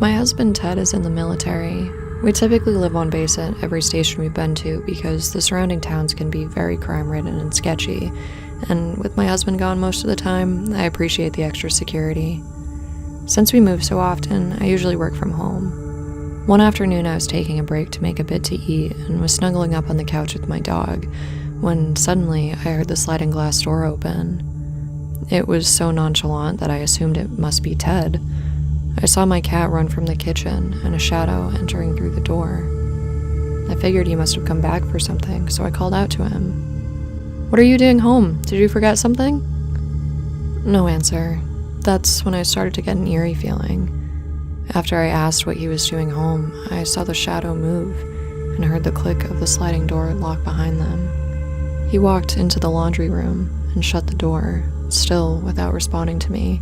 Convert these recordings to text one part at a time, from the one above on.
My husband Ted is in the military. We typically live on base at every station we've been to because the surrounding towns can be very crime-ridden and sketchy, and with my husband gone most of the time, I appreciate the extra security. Since we move so often, I usually work from home. One afternoon I was taking a break to make a bit to eat and was snuggling up on the couch with my dog, when suddenly I heard the sliding glass door open. It was so nonchalant that I assumed it must be Ted. I saw my cat run from the kitchen and a shadow entering through the door. I figured he must have come back for something, so I called out to him. "What are you doing home? Did you forget something?" No answer. That's when I started to get an eerie feeling. After I asked what he was doing home, I saw the shadow move and heard the click of the sliding door lock behind them. He walked into the laundry room and shut the door, still without responding to me.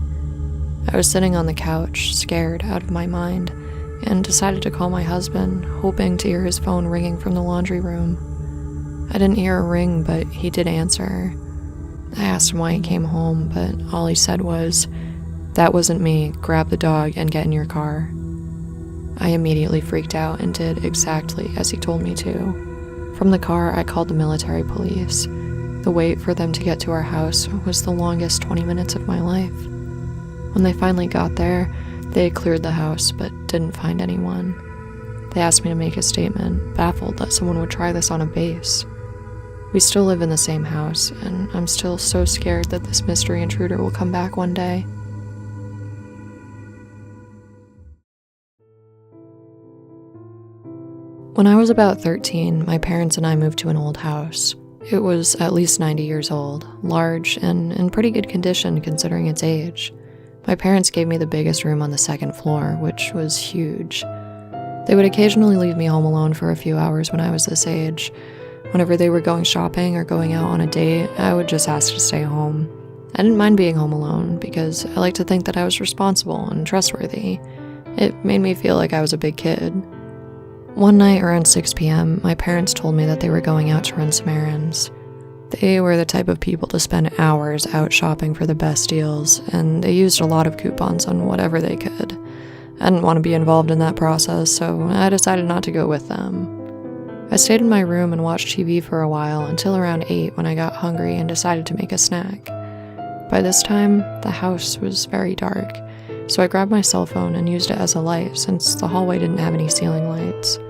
I was sitting on the couch, scared out of my mind, and decided to call my husband, hoping to hear his phone ringing from the laundry room. I didn't hear a ring, but he did answer. I asked him why he came home, but all he said was, "That wasn't me, grab the dog and get in your car." I immediately freaked out and did exactly as he told me to. From the car, I called the military police. The wait for them to get to our house was the longest 20 minutes of my life. When they finally got there, they cleared the house but didn't find anyone. They asked me to make a statement, baffled that someone would try this on a base. We still live in the same house, and I'm still so scared that this mystery intruder will come back one day. When I was about 13, my parents and I moved to an old house. It was at least 90 years old, large, and in pretty good condition considering its age. My parents gave me the biggest room on the second floor, which was huge. They would occasionally leave me home alone for a few hours when I was this age. Whenever they were going shopping or going out on a date, I would just ask to stay home. I didn't mind being home alone because I like to think that I was responsible and trustworthy. It made me feel like I was a big kid. One night around 6 p.m., my parents told me that they were going out to run some errands. They were the type of people to spend hours out shopping for the best deals, and they used a lot of coupons on whatever they could. I didn't want to be involved in that process, so I decided not to go with them. I stayed in my room and watched TV for a while until around 8 when I got hungry and decided to make a snack. By this time, the house was very dark, so I grabbed my cell phone and used it as a light since the hallway didn't have any ceiling lights.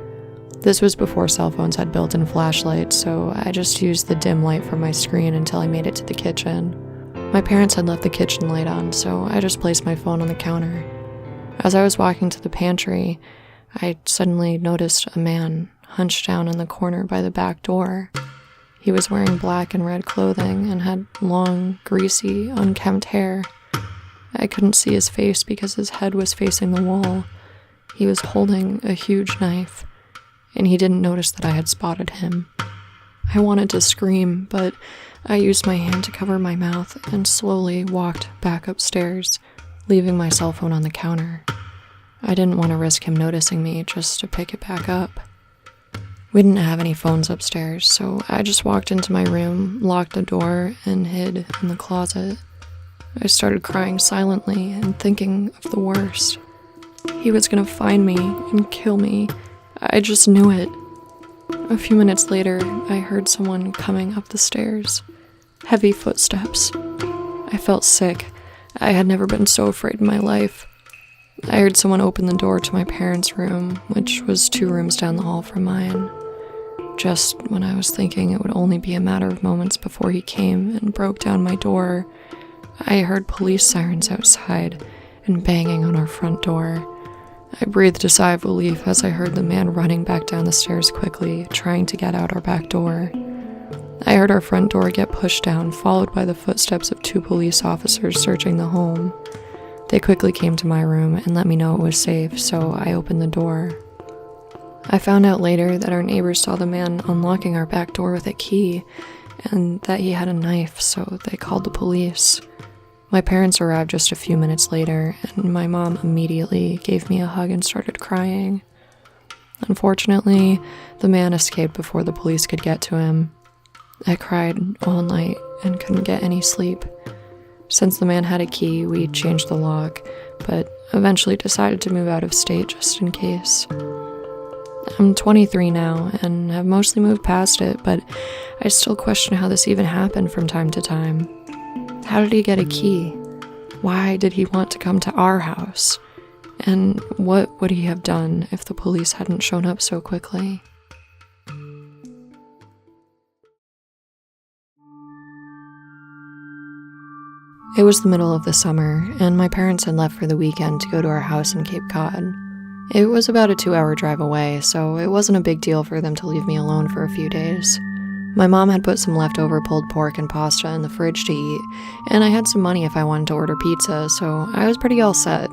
This was before cell phones had built-in flashlights, so I just used the dim light from my screen until I made it to the kitchen. My parents had left the kitchen light on, so I just placed my phone on the counter. As I was walking to the pantry, I suddenly noticed a man hunched down in the corner by the back door. He was wearing black and red clothing and had long, greasy, unkempt hair. I couldn't see his face because his head was facing the wall. He was holding a huge knife, and he didn't notice that I had spotted him. I wanted to scream, but I used my hand to cover my mouth and slowly walked back upstairs, leaving my cell phone on the counter. I didn't want to risk him noticing me just to pick it back up. We didn't have any phones upstairs, so I just walked into my room, locked the door, and hid in the closet. I started crying silently and thinking of the worst. He was gonna find me and kill me. I just knew it. A few minutes later, I heard someone coming up the stairs. Heavy footsteps. I felt sick. I had never been so afraid in my life. I heard someone open the door to my parents' room, which was 2 rooms down the hall from mine. Just when I was thinking it would only be a matter of moments before he came and broke down my door, I heard police sirens outside and banging on our front door. I breathed a sigh of relief as I heard the man running back down the stairs quickly, trying to get out our back door. I heard our front door get pushed down, followed by the footsteps of 2 police officers searching the home. They quickly came to my room and let me know it was safe, so I opened the door. I found out later that our neighbors saw the man unlocking our back door with a key, and that he had a knife, so they called the police. My parents arrived just a few minutes later, and my mom immediately gave me a hug and started crying. Unfortunately, the man escaped before the police could get to him. I cried all night and couldn't get any sleep. Since the man had a key, we changed the lock, but eventually decided to move out of state just in case. I'm 23 now, and have mostly moved past it, but I still question how this even happened from time to time. How did he get a key? Why did he want to come to our house? And what would he have done if the police hadn't shown up so quickly? It was the middle of the summer, and my parents had left for the weekend to go to our house in Cape Cod. It was about a 2-hour drive away, so it wasn't a big deal for them to leave me alone for a few days. My mom had put some leftover pulled pork and pasta in the fridge to eat, and I had some money if I wanted to order pizza, so I was pretty all set.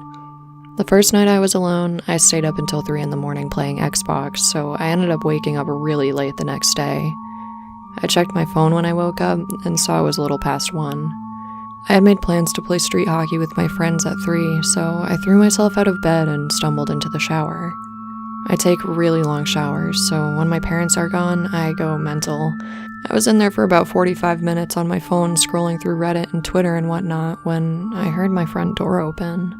The first night I was alone, I stayed up until 3 in the morning playing Xbox, so I ended up waking up really late the next day. I checked my phone when I woke up and saw it was a little past 1. I had made plans to play street hockey with my friends at 3, so I threw myself out of bed and stumbled into the shower. I take really long showers, so when my parents are gone, I go mental. I was in there for about 45 minutes on my phone scrolling through Reddit and Twitter and whatnot when I heard my front door open.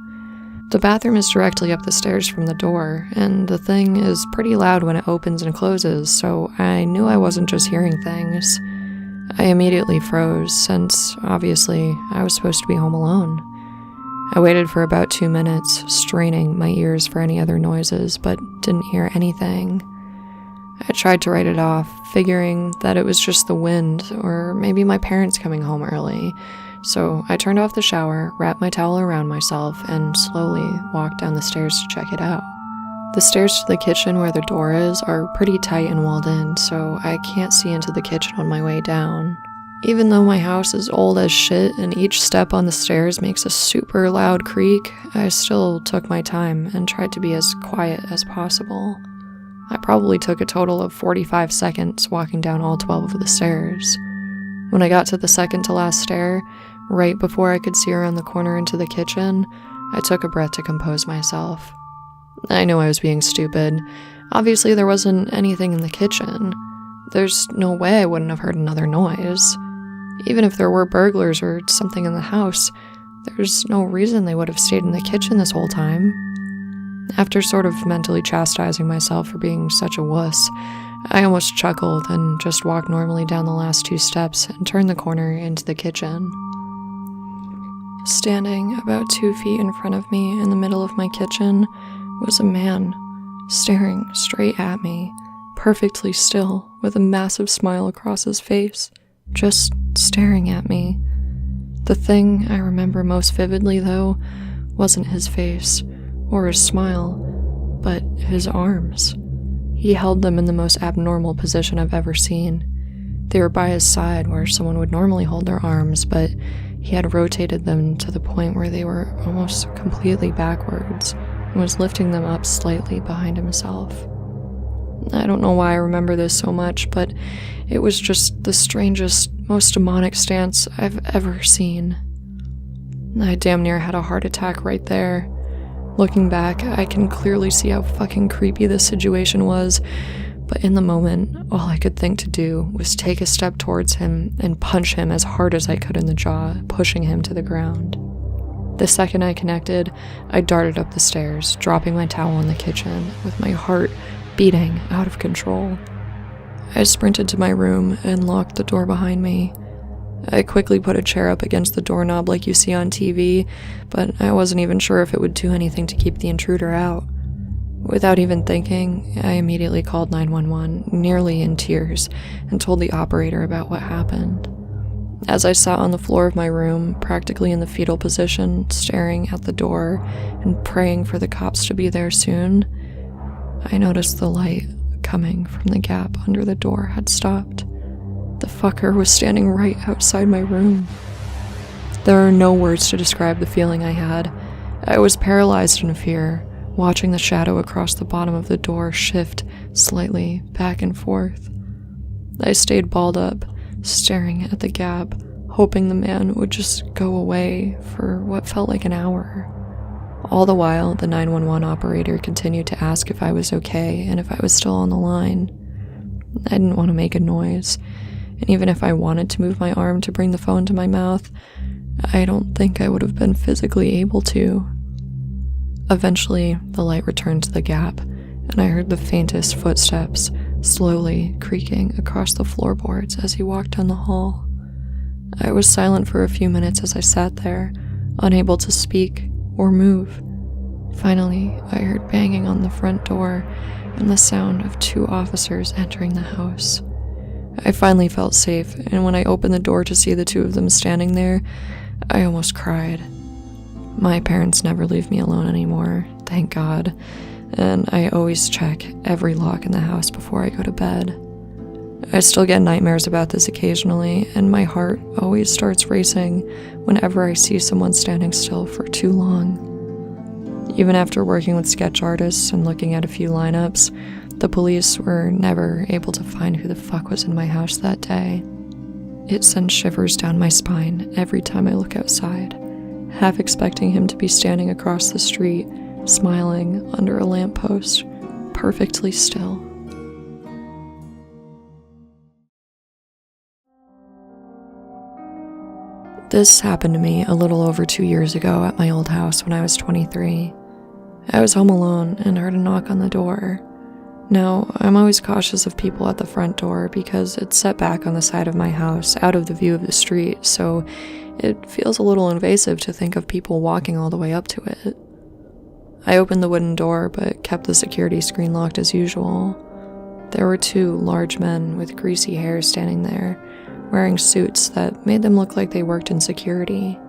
The bathroom is directly up the stairs from the door, and the thing is pretty loud when it opens and closes, so I knew I wasn't just hearing things. I immediately froze, since, obviously, I was supposed to be home alone. I waited for about 2 minutes, straining my ears for any other noises, but didn't hear anything. I tried to write it off, figuring that it was just the wind, or maybe my parents coming home early, so I turned off the shower, wrapped my towel around myself, and slowly walked down the stairs to check it out. The stairs to the kitchen where the door is are pretty tight and walled in, so I can't see into the kitchen on my way down. Even though my house is old as shit and each step on the stairs makes a super loud creak, I still took my time and tried to be as quiet as possible. I probably took a total of 45 seconds walking down all 12 of the stairs. When I got to the second to last stair, right before I could see around the corner into the kitchen, I took a breath to compose myself. I knew I was being stupid. Obviously, there wasn't anything in the kitchen. There's no way I wouldn't have heard another noise. Even if there were burglars or something in the house, there's no reason they would have stayed in the kitchen this whole time. After sort of mentally chastising myself for being such a wuss, I almost chuckled and just walked normally down the last 2 steps and turned the corner into the kitchen. Standing about 2 feet in front of me in the middle of my kitchen was a man, staring straight at me, perfectly still, with a massive smile across his face, just staring at me. The thing I remember most vividly, though, wasn't his face or his smile, but his arms. He held them in the most abnormal position I've ever seen. They were by his side where someone would normally hold their arms, but he had rotated them to the point where they were almost completely backwards, and was lifting them up slightly behind himself. I don't know why I remember this so much, but it was just the strangest, most demonic stance I've ever seen. I damn near had a heart attack right there. Looking back, I can clearly see how fucking creepy this situation was, but in the moment, all I could think to do was take a step towards him and punch him as hard as I could in the jaw, pushing him to the ground. The second I connected, I darted up the stairs, dropping my towel in the kitchen, with my heart beating out of control. I sprinted to my room and locked the door behind me. I quickly put a chair up against the doorknob like you see on TV, but I wasn't even sure if it would do anything to keep the intruder out. Without even thinking, I immediately called 911, nearly in tears, and told the operator about what happened. As I sat on the floor of my room, practically in the fetal position, staring at the door and praying for the cops to be there soon, I noticed the light coming from the gap under the door had stopped. The fucker was standing right outside my room. There are no words to describe the feeling I had. I was paralyzed in fear, watching the shadow across the bottom of the door shift slightly back and forth. I stayed balled up, staring at the gap, hoping the man would just go away for what felt like an hour. All the while, the 911 operator continued to ask if I was okay and if I was still on the line. I didn't want to make a noise, and even if I wanted to move my arm to bring the phone to my mouth, I don't think I would have been physically able to. Eventually, the light returned to the gap, and I heard the faintest footsteps slowly creaking across the floorboards as he walked down the hall. I was silent for a few minutes as I sat there, unable to speak or move. Finally, I heard banging on the front door and the sound of 2 officers entering the house. I finally felt safe, and when I opened the door to see the 2 of them standing there, I almost cried. My parents never leave me alone anymore, thank God, and I always check every lock in the house before I go to bed. I still get nightmares about this occasionally, and my heart always starts racing whenever I see someone standing still for too long. Even after working with sketch artists and looking at a few lineups, the police were never able to find who the fuck was in my house that day. It sends shivers down my spine every time I look outside, half expecting him to be standing across the street, smiling under a lamppost, perfectly still. This happened to me a little over 2 years ago at my old house when I was 23. I was home alone and heard a knock on the door. Now, I'm always cautious of people at the front door because it's set back on the side of my house, out of the view of the street, so it feels a little invasive to think of people walking all the way up to it. I opened the wooden door but kept the security screen locked as usual. There were 2 large men with greasy hair standing there, wearing suits that made them look like they worked in security.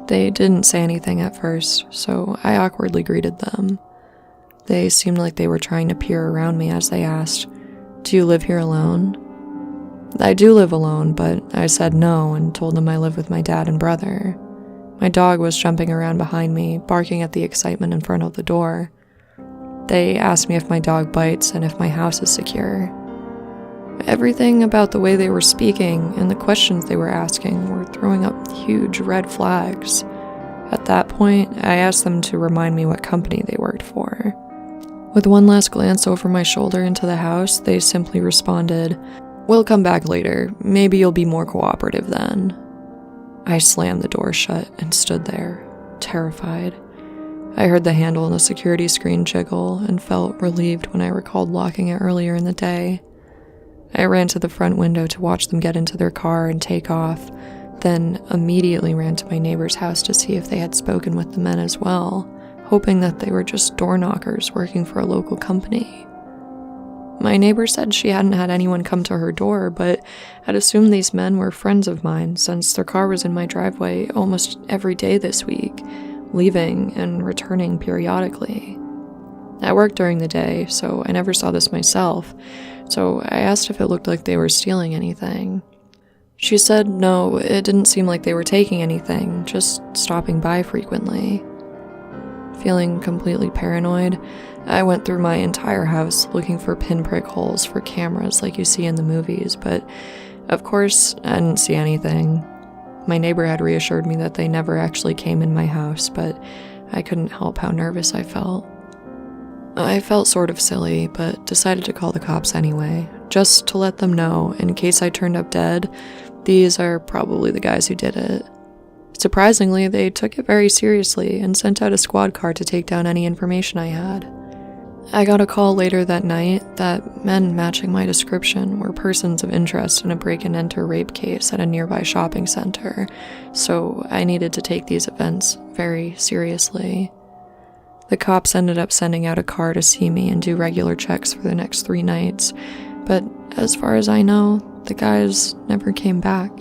They didn't say anything at first, so I awkwardly greeted them. They seemed like they were trying to peer around me as they asked, "Do you live here alone?" I do live alone, but I said no and told them I live with my dad and brother. My dog was jumping around behind me, barking at the excitement in front of the door. They asked me if my dog bites and if my house is secure. Everything about the way they were speaking and the questions they were asking were throwing up huge red flags. At that point, I asked them to remind me what company they worked for. With one last glance over my shoulder into the house, they simply responded, "We'll come back later. Maybe you'll be more cooperative then." I slammed the door shut and stood there, terrified. I heard the handle on the security screen jiggle and felt relieved when I recalled locking it earlier in the day. I ran to the front window to watch them get into their car and take off, then immediately ran to my neighbor's house to see if they had spoken with the men as well, hoping that they were just door knockers working for a local company. My neighbor said she hadn't had anyone come to her door, but had assumed these men were friends of mine since their car was in my driveway almost every day this week, leaving and returning periodically. I worked during the day, so I never saw this myself, so I asked if it looked like they were stealing anything. She said no, it didn't seem like they were taking anything, just stopping by frequently. Feeling completely paranoid, I went through my entire house looking for pinprick holes for cameras like you see in the movies, but of course, I didn't see anything. My neighbor had reassured me that they never actually came in my house, but I couldn't help how nervous I felt. I felt sort of silly, but decided to call the cops anyway, just to let them know, in case I turned up dead, these are probably the guys who did it. Surprisingly, they took it very seriously and sent out a squad car to take down any information I had. I got a call later that night that men matching my description were persons of interest in a break-and-enter rape case at a nearby shopping center, so I needed to take these events very seriously. The cops ended up sending out a car to see me and do regular checks for the next 3 nights, but as far as I know, the guys never came back.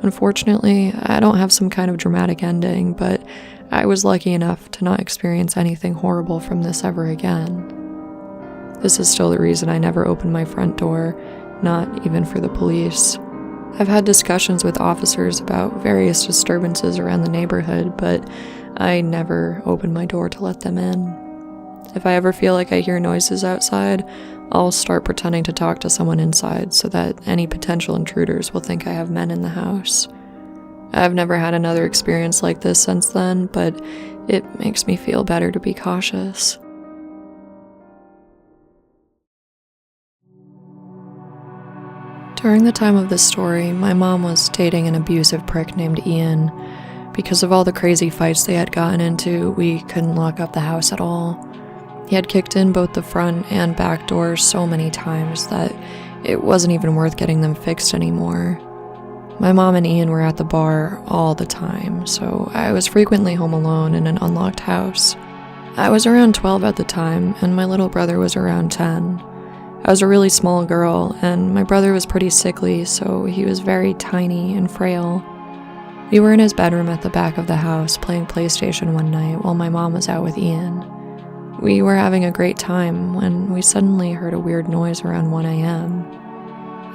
Unfortunately, I don't have some kind of dramatic ending, but I was lucky enough to not experience anything horrible from this ever again. This is still the reason I never opened my front door, not even for the police. I've had discussions with officers about various disturbances around the neighborhood, but I never opened my door to let them in. If I ever feel like I hear noises outside, I'll start pretending to talk to someone inside so that any potential intruders will think I have men in the house. I've never had another experience like this since then, but it makes me feel better to be cautious. During the time of this story, my mom was dating an abusive prick named Ian. Because of all the crazy fights they had gotten into, we couldn't lock up the house at all. He had kicked in both the front and back doors so many times that it wasn't even worth getting them fixed anymore. My mom and Ian were at the bar all the time, so I was frequently home alone in an unlocked house. I was around 12 at the time, and my little brother was around 10. I was a really small girl, and my brother was pretty sickly, so he was very tiny and frail. We were in his bedroom at the back of the house playing PlayStation one night while my mom was out with Ian. We were having a great time when we suddenly heard a weird noise around 1 a.m.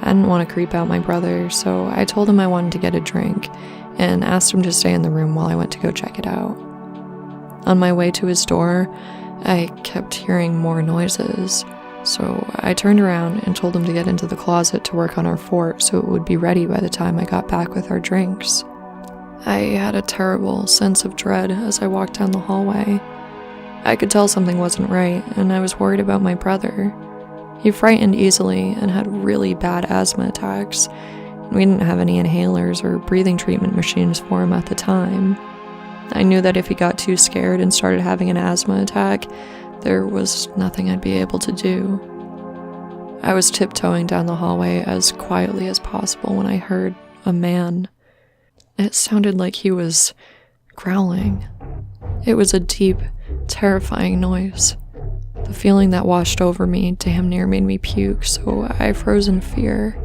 I didn't want to creep out my brother, so I told him I wanted to get a drink and asked him to stay in the room while I went to go check it out. On my way to his door, I kept hearing more noises, so I turned around and told him to get into the closet to work on our fort so it would be ready by the time I got back with our drinks. I had a terrible sense of dread as I walked down the hallway. I could tell something wasn't right, and I was worried about my brother. He frightened easily and had really bad asthma attacks. We didn't have any inhalers or breathing treatment machines for him at the time. I knew that if he got too scared and started having an asthma attack, there was nothing I'd be able to do. I was tiptoeing down the hallway as quietly as possible when I heard a man. It sounded like he was growling. It was a deep, terrifying noise. The feeling that washed over me damn near made me puke, so I froze in fear.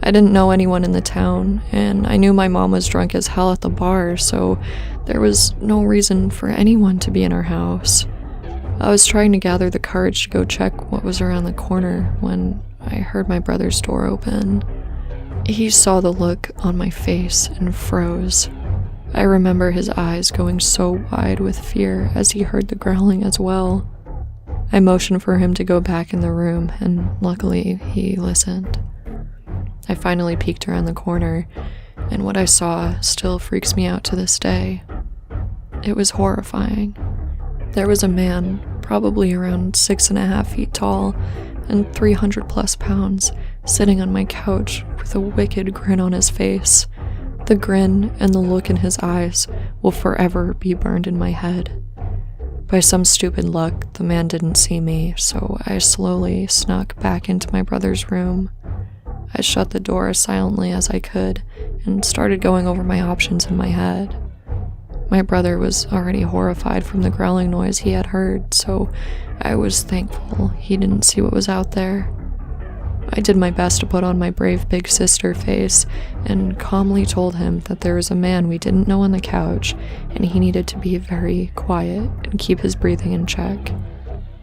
I didn't know anyone in the town, and I knew my mom was drunk as hell at the bar, so there was no reason for anyone to be in our house. I was trying to gather the courage to go check what was around the corner when I heard my brother's door open. He saw the look on my face and froze. I remember his eyes going so wide with fear as he heard the growling as well. I motioned for him to go back in the room, and luckily he listened. I finally peeked around the corner, and what I saw still freaks me out to this day. It was horrifying. There was a man, probably around 6.5 feet tall and 300 plus pounds, sitting on my couch with a wicked grin on his face. The grin and the look in his eyes will forever be burned in my head. By some stupid luck, the man didn't see me, so I slowly snuck back into my brother's room. I shut the door as silently as I could and started going over my options in my head. My brother was already horrified from the growling noise he had heard, so I was thankful he didn't see what was out there. I did my best to put on my brave big sister face and calmly told him that there was a man we didn't know on the couch and he needed to be very quiet and keep his breathing in check.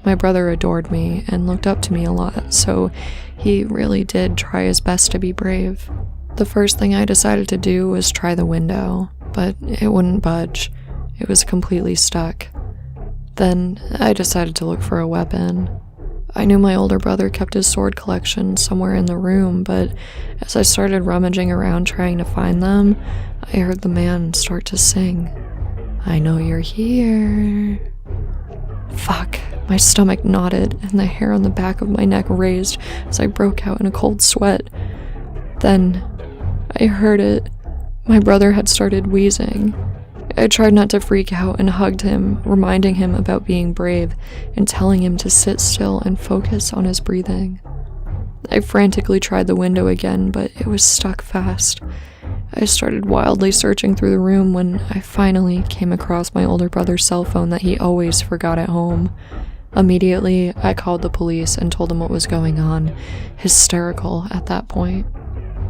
My brother adored me and looked up to me a lot, so he really did try his best to be brave. The first thing I decided to do was try the window, but it wouldn't budge. It was completely stuck. Then I decided to look for a weapon. I knew my older brother kept his sword collection somewhere in the room, but as I started rummaging around trying to find them, I heard the man start to sing, "I know you're here." Fuck, my stomach knotted and the hair on the back of my neck raised as I broke out in a cold sweat. Then I heard it. My brother had started wheezing. I tried not to freak out and hugged him, reminding him about being brave and telling him to sit still and focus on his breathing. I frantically tried the window again, but it was stuck fast. I started wildly searching through the room when I finally came across my older brother's cell phone that he always forgot at home. Immediately, I called the police and told them what was going on, hysterical at that point.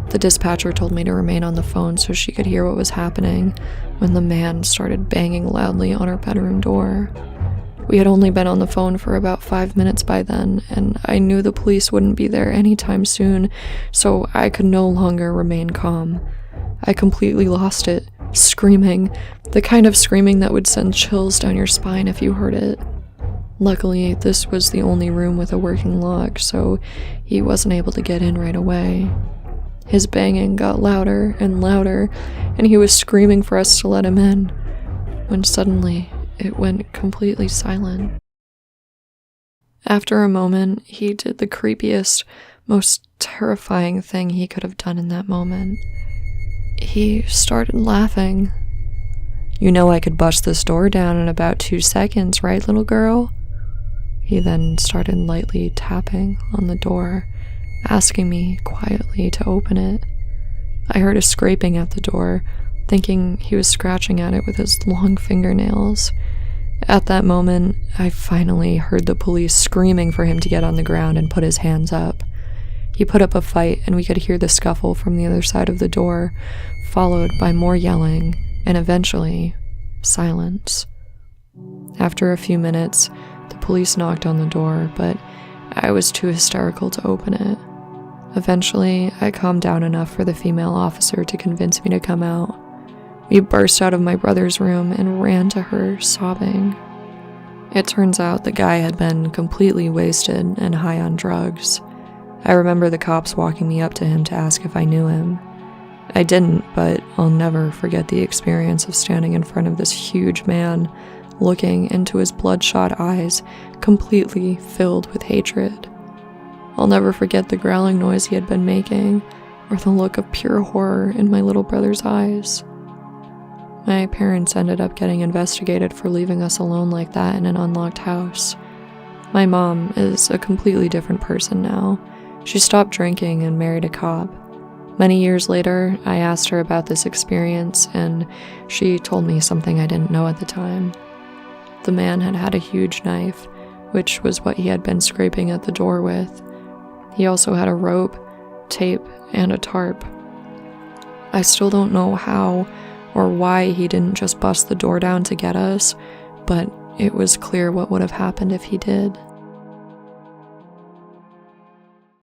The dispatcher told me to remain on the phone so she could hear what was happening when the man started banging loudly on our bedroom door. We had only been on the phone for about 5 minutes by then, and I knew the police wouldn't be there anytime soon, so I could no longer remain calm. I completely lost it, screaming, the kind of screaming that would send chills down your spine if you heard it. Luckily, this was the only room with a working lock, so he wasn't able to get in right away. His banging got louder and louder, and he was screaming for us to let him in, when suddenly it went completely silent. After a moment, he did the creepiest, most terrifying thing he could have done in that moment. He started laughing. "You know I could bust this door down in about 2 seconds, right, little girl?" He then started lightly tapping on the door, asking me quietly to open it. I heard a scraping at the door, thinking he was scratching at it with his long fingernails. At that moment, I finally heard the police screaming for him to get on the ground and put his hands up. He put up a fight, and we could hear the scuffle from the other side of the door, followed by more yelling, and eventually, silence. After a few minutes, the police knocked on the door, but I was too hysterical to open it. Eventually, I calmed down enough for the female officer to convince me to come out. We burst out of my brother's room and ran to her, sobbing. It turns out the guy had been completely wasted and high on drugs. I remember the cops walking me up to him to ask if I knew him. I didn't, but I'll never forget the experience of standing in front of this huge man, looking into his bloodshot eyes, completely filled with hatred. I'll never forget the growling noise he had been making, or the look of pure horror in my little brother's eyes. My parents ended up getting investigated for leaving us alone like that in an unlocked house. My mom is a completely different person now. She stopped drinking and married a cop. Many years later, I asked her about this experience, and she told me something I didn't know at the time. The man had had a huge knife, which was what he had been scraping at the door with. He also had a rope, tape, and a tarp. I still don't know how or why he didn't just bust the door down to get us, but it was clear what would have happened if he did.